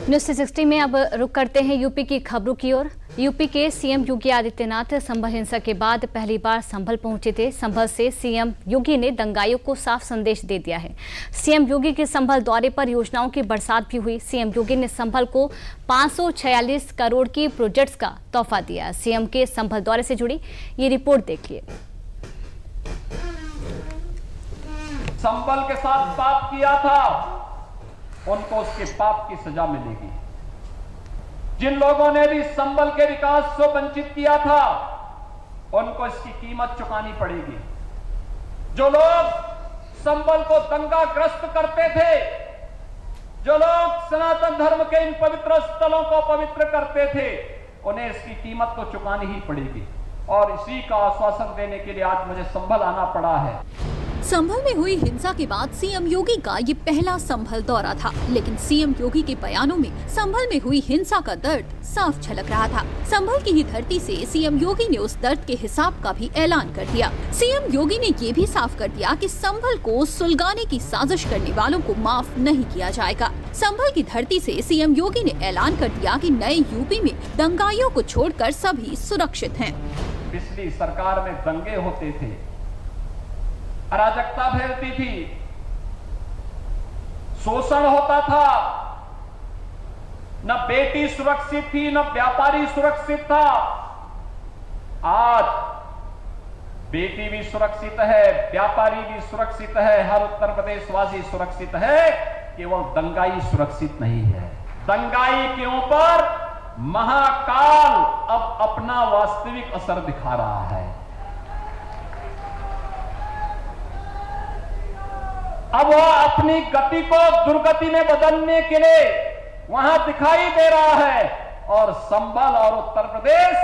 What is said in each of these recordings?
News 360 में अब रुक करते हैं यूपी की खबरों की ओर। यूपी के सीएम योगी आदित्यनाथ संभल हिंसा के बाद पहली बार संभल पहुंचे थे। संभल से सीएम योगी ने दंगाइयों को साफ संदेश दे दिया है। सीएम योगी के संभल दौरे पर योजनाओं की बरसात भी हुई। सीएम योगी ने संभल को 546 करोड़ की प्रोजेक्ट्स का तोहफा दिया। सीएम के संभल दौरे से जुड़ी ये रिपोर्ट देखिए। संभल के साथ पाप किया था, उनको उसके पाप की सजा मिलेगी। जिन लोगों ने भी संभल के विकास से वंचित किया था, उनको इसकी कीमत चुकानी पड़ेगी। जो लोग संभल को दंगाग्रस्त करते थे, जो लोग सनातन धर्म के इन पवित्र स्थलों को पवित्र करते थे, उन्हें इसकी कीमत तो चुकानी ही पड़ेगी। और इसी का आश्वासन देने के लिए आज मुझे संभल आना पड़ा है। संभल में हुई हिंसा के बाद सीएम योगी का ये पहला संभल दौरा था, लेकिन सीएम योगी के बयानों में संभल में हुई हिंसा का दर्द साफ झलक रहा था। संभल की ही धरती से सीएम योगी ने उस दर्द के हिसाब का भी ऐलान कर दिया। सीएम योगी ने ये भी साफ कर दिया कि संभल को सुलगाने की साजिश करने वालों को माफ नहीं किया जाएगा। संभल की धरती से सीएम योगी ने ऐलान कर दिया कि नए यूपी में दंगाइयों को छोड़कर सभी सुरक्षित हैं। पिछली सरकार में दंगे होते थे, अराजकता फैलती थी, शोषण होता था, न बेटी सुरक्षित थी, न व्यापारी सुरक्षित था। आज बेटी भी सुरक्षित है, व्यापारी भी सुरक्षित है, हर उत्तर प्रदेश वासी सुरक्षित है, केवल दंगाई सुरक्षित नहीं है। दंगाई के ऊपर महाकाल अब अपना वास्तविक असर दिखा रहा है। अब वह अपनी गति को दुर्गति में बदलने के लिए वहां दिखाई दे रहा है और संभल और उत्तर प्रदेश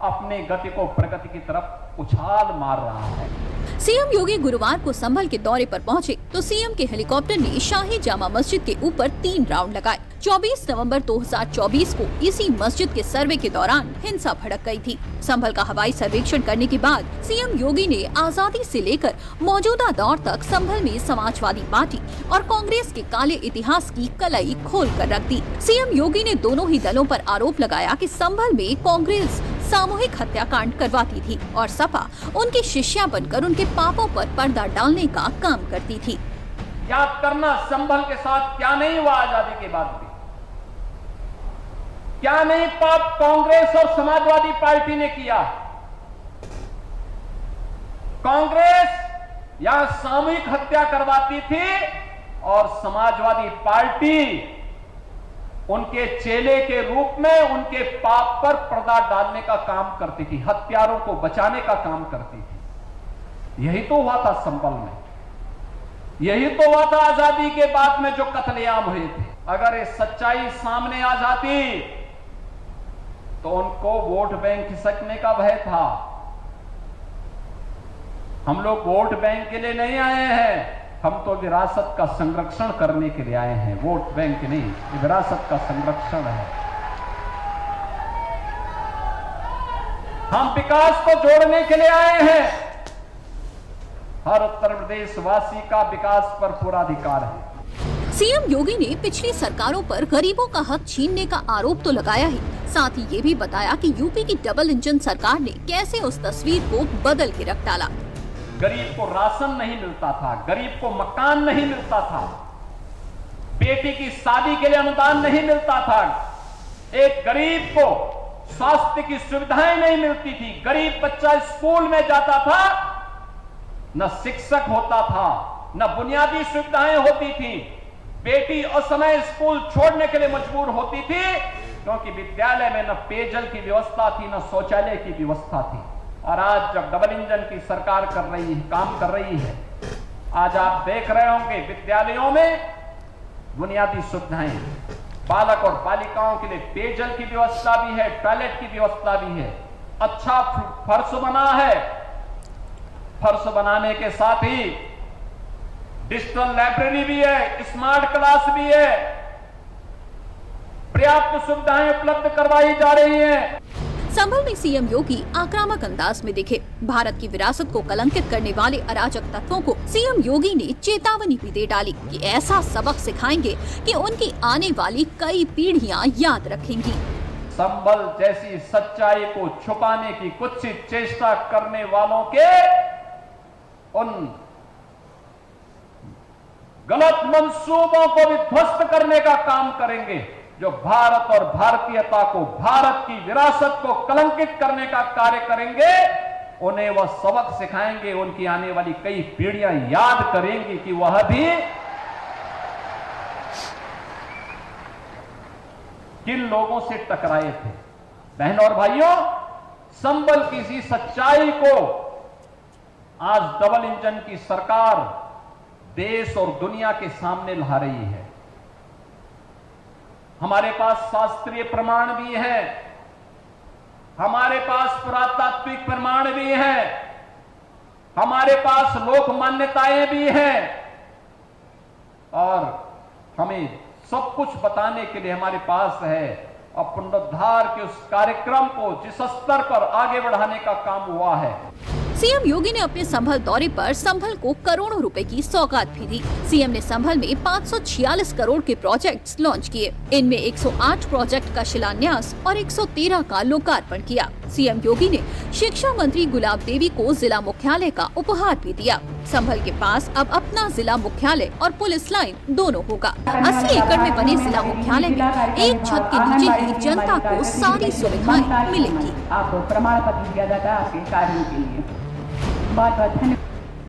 अपनी गति को प्रगति की तरफ उछाल मार रहा है। सीएम योगी गुरुवार को संभल के दौरे पर पहुंचे तो सीएम के हेलीकॉप्टर ने शाही जामा मस्जिद के ऊपर 3 राउंड लगाए। 24 नवंबर 2024 को इसी मस्जिद के सर्वे के दौरान हिंसा भड़क गई थी। संभल का हवाई सर्वेक्षण करने के बाद सीएम योगी ने आजादी से लेकर मौजूदा दौर तक संभल में समाजवादी पार्टी और कांग्रेस के काले इतिहास की कलई खोल कर रख दी। सीएम योगी ने दोनों ही दलों पर आरोप लगाया कि संभल में कांग्रेस सामूहिक हत्याकांड करवाती थी और सपा उनकी शिष्या बनकर उनके पापों पर पर्दा डालने का काम करती थी। याद करना, संभल के साथ क्या नहीं हुआ आजादी के बाद भी, क्या नहीं पाप कांग्रेस और समाजवादी पार्टी ने किया। कांग्रेस यहां सामूहिक हत्या करवाती थी और समाजवादी पार्टी उनके चेले के रूप में उनके पाप पर पर्दा डालने का काम करती थी, हत्यारों को बचाने का काम करती थी। यही तो हुआ था संभल में, यही तो हुआ था आजादी के बाद में जो कत्लेआम हुए थे। अगर ये सच्चाई सामने आ जाती तो उनको वोट बैंक खिसकने का भय था। हम लोग वोट बैंक के लिए नहीं आए हैं, हम तो विरासत का संरक्षण करने के लिए आए हैं। वोट बैंक नहीं, ये विरासत का संरक्षण है। हम विकास को जोड़ने के लिए आए हैं। हर उत्तर प्रदेश वासी का विकास पर पूरा अधिकार है। सीएम योगी ने पिछली सरकारों पर गरीबों का हक छीनने का आरोप तो लगाया ही, साथ ही ये भी बताया कि यूपी की डबल इंजन सरकार ने कैसे उस तस्वीर को बदल के रख डाला। गरीब को राशन नहीं मिलता था, गरीब को मकान नहीं मिलता था, बेटी की शादी के लिए अनुदान नहीं मिलता था, एक गरीब को स्वास्थ्य की सुविधाएं नहीं मिलती थी, गरीब बच्चा स्कूल में जाता था, न शिक्षक होता था, न बुनियादी सुविधाएं होती थी, बेटी असमय स्कूल छोड़ने के लिए मजबूर होती थी क्योंकि विद्यालय में न पेयजल की व्यवस्था थी, न शौचालय की व्यवस्था थी। और आज जब डबल इंजन की सरकार काम कर रही है, आज आप देख रहे होंगे विद्यालयों में बुनियादी सुविधाएं, बालक और बालिकाओं के लिए पेयजल की व्यवस्था भी है, टॉयलेट की व्यवस्था भी है, अच्छा फर्श बना है। फर्श बनाने के साथ ही डिजिटल लाइब्रेरी भी है, स्मार्ट क्लास भी है, पर्याप्त सुविधाएं उपलब्ध करवाई जा रही हैं। संभल में सीएम योगी आक्रामक अंदाज में दिखे। भारत की विरासत को कलंकित करने वाले अराजक तत्वों को सीएम योगी ने चेतावनी भी दे डाली कि ऐसा सबक सिखाएंगे कि उनकी आने वाली कई पीढ़ियां याद रखेंगी। संभल जैसी सच्चाई को छुपाने की कुत्सित चेष्टा करने वालों के उन गलत मंसूबों को भी ध्वस्त करने का काम करेंगे। जो भारत और भारतीयता को, भारत की विरासत को कलंकित करने का कार्य करेंगे, उन्हें वह सबक सिखाएंगे। उनकी आने वाली कई पीढ़ियां याद करेंगी कि वह भी किन लोगों से टकराए थे। बहनों और भाइयों, संभल की इसी सच्चाई को आज डबल इंजन की सरकार देश और दुनिया के सामने ला रही है। हमारे पास शास्त्रीय प्रमाण भी है, हमारे पास पुरातात्विक प्रमाण भी है, हमारे पास लोक मान्यताएं भी हैं और हमें सब कुछ बताने के लिए हमारे पास है। और पुनरुद्धार के उस कार्यक्रम को जिस स्तर पर आगे बढ़ाने का काम हुआ है। सीएम योगी ने अपने संभल दौरे पर संभल को करोड़ों रुपए की सौगात भी दी। सीएम ने संभल में 546 करोड़ के प्रोजेक्ट्स लॉन्च किए। इनमें 108 प्रोजेक्ट का शिलान्यास और 113 का लोकार्पण किया। सीएम योगी ने शिक्षा मंत्री गुलाब देवी को जिला मुख्यालय का उपहार भी दिया। संभल के पास अब अपना जिला मुख्यालय और पुलिस लाइन दोनों होगा। 80 एकड़ में बने जिला मुख्यालय में एक छत के नीचे ही जनता को सारी सुविधाएं मिलेंगी। आपको प्रमाण पत्र दिया जाता है आपके कार्यों के लिए। बहुत बहुत धन्यवाद।